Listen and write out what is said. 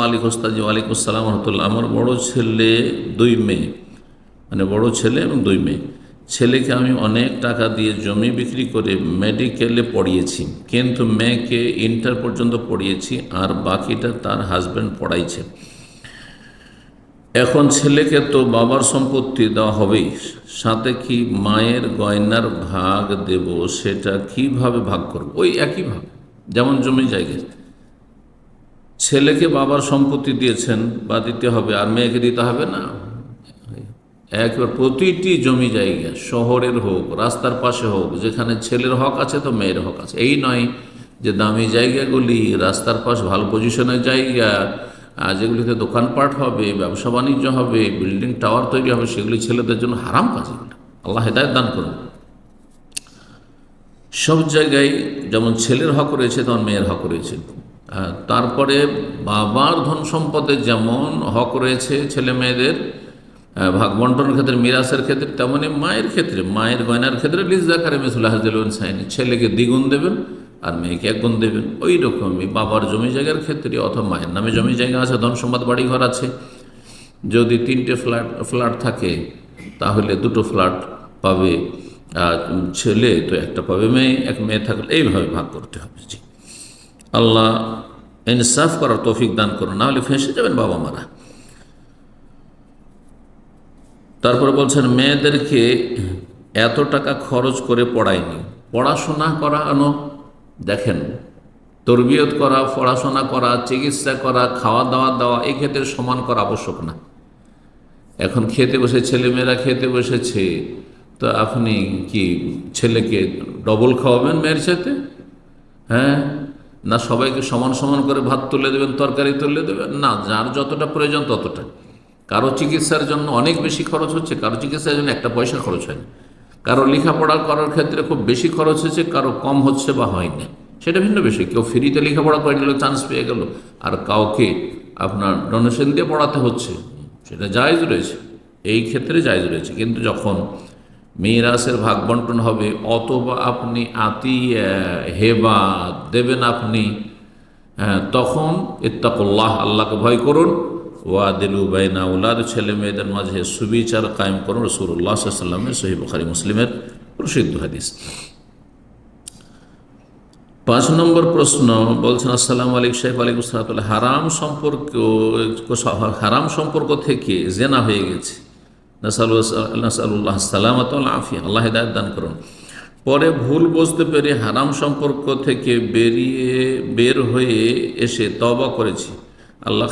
সালিক ওস্তাজি ওয়ালাইকুম আসসালাম রহমতুল্লাহ। আমার বড় ছেলে 2 মেয়ে, মানে বড় ছেলে এবং 2 মেয়ে। ছেলেকে আমি অনেক টাকা দিয়ে জমি বিক্রি করে মেডিকেলে পড়িয়েছি, কিন্তু মেয়েকে ইন্টার পর্যন্ত পড়িয়েছি আর বাকিটা তার হাজব্যান্ড পড়াইছে। এখন ছেলেকে তো বাবার সম্পত্তি দেওয়া হবেই, সাথে কি মায়ের গয়নার ভাগ দেব, সেটা কিভাবে ভাগ করব? ওই একইভাবে যেমন জমি জায়গা, ছেলেকে বাবার সম্পত্তি দিয়েছেন বা দিতে হবে, আর মেয়েকে দিতে হবে না। একবার প্রতিটি জমি জায়গা, শহরের হোক রাস্তার পাশে হোক, যেখানে ছেলের হক আছে তো মেয়ের হক আছে। এই নয় যে দামি জায়গাগুলি, রাস্তার পাশ ভালো পজিশনের জায়গা, যেগুলিতে দোকানপাট হবে, ব্যবসা বাণিজ্য হবে, বিল্ডিং টাওয়ার তৈরি হবে, সেগুলি ছেলেদের জন্য হারাম কাজ। এগুলো আল্লাহ হেদায়েত দান করুন। সব জায়গায় যেমন ছেলের হক রয়েছে তেমন মেয়ের হক রয়েছে। তারপরে বাবার ধন সম্পদের যেমন হক রয়েছে ছেলে মেয়েদের ভাগ বন্টনের ক্ষেত্রে, মিরাসের ক্ষেত্রে, তেমনি মায়ের ক্ষেত্রে, মায়ের গয়নার ক্ষেত্রে লিজযাকারি মিসলু হাযিল উনসায়াইন, ছেলেকে দ্বিগুণ দেবেন আর মেয়েকে 1 গুণ দেবেন। ওই রকমই বাবার জমি জায়গার ক্ষেত্রে অথবা মায়ের নামে জমি জায়গা আছে, ধন সম্পদ বাড়ি ঘর আছে, যদি 3টে ফ্ল্যাট থাকে তাহলে 2টো ফ্ল্যাট পাবে ছেলে, তো 1টা পাবে মেয়ে, 1 মেয়ে থাকলে এইভাবে ভাগ করতে হবে। জি, আল্লাহ ইনসাফ করার তৌফিক দান করুন, না হলে ফেঁসে যাবেন বাবা মারা। তারপরে বলছেন মেয়েদেরকে এত টাকা খরচ করে পড়ায়নি, পড়াশোনা করানো, দেখেন তরবিয়ত করা, পড়াশোনা করা, চিকিৎসা করা, খাওয়া দাওয়া দেওয়া, এই ক্ষেত্রে সমান করা আবশ্যক না। এখন খেতে বসে ছেলেমেয়েরা খেতে বসেছে, তো আপনি কি ছেলেকে ডবল খাওয়াবেন মেয়ের সাথে? হ্যাঁ, না সবাইকে সমান সমান করে ভাত তুলে দেবেন, তরকারি তুলে দেবেন? না, যার যতটা প্রয়োজন ততটা। কারো চিকিৎসার জন্য অনেক বেশি খরচ হচ্ছে, কারো চিকিৎসার জন্য 1 পয়সা খরচ হয়নি। কারো লেখাপড়া করার ক্ষেত্রে খুব বেশি খরচ হচ্ছে, কারো কম হচ্ছে বা হয়নি, সেটা ভিন্ন বিষয়। কেউ ফ্রিতে লেখাপড়া করে নিল, চান্স পেয়ে গেল, আর কাউকে আপনার ডোনেশন দিয়ে পড়াতে হচ্ছে, সেটা জায়েজ রয়েছে, এই ক্ষেত্রে জায়েজ রয়েছে। কিন্তু যখন মিরাসের ভাগ বন্টন হবে, অথবা আপনি আতিয়া হেবা দেবেন আপনি, তখন ইত্তাকুল্লাহ, আল্লাহকে ভয় করুন, ওয়াদিলু বাইনা আওলাদ, ছেলে মেয়েদের মাঝে সুবিচার কায়েম করুন। রাসূলুল্লাহ সাল্লাল্লাহু আলাইহি ওয়াসাল্লামের সহিহ বুখারী মুসলিমের প্রসিদ্ধ হাদিস। 5 নম্বর প্রশ্ন বলছেন, আসসালামু আলাইকুম শাইখ। ওয়ালাইকুম আসসালাম। হারাম সম্পর্ক থেকে জেনা হয়ে গেছে, নাসালুল্লাহ সালামাত ওয়াল আফিয়া, আল্লাহ হিদায়াত দান করুন। পরে ভুল বুঝতে পেরে হারাম সম্পর্ক থেকে বের হয়ে এসে তওবা করেছি, আল্লাহ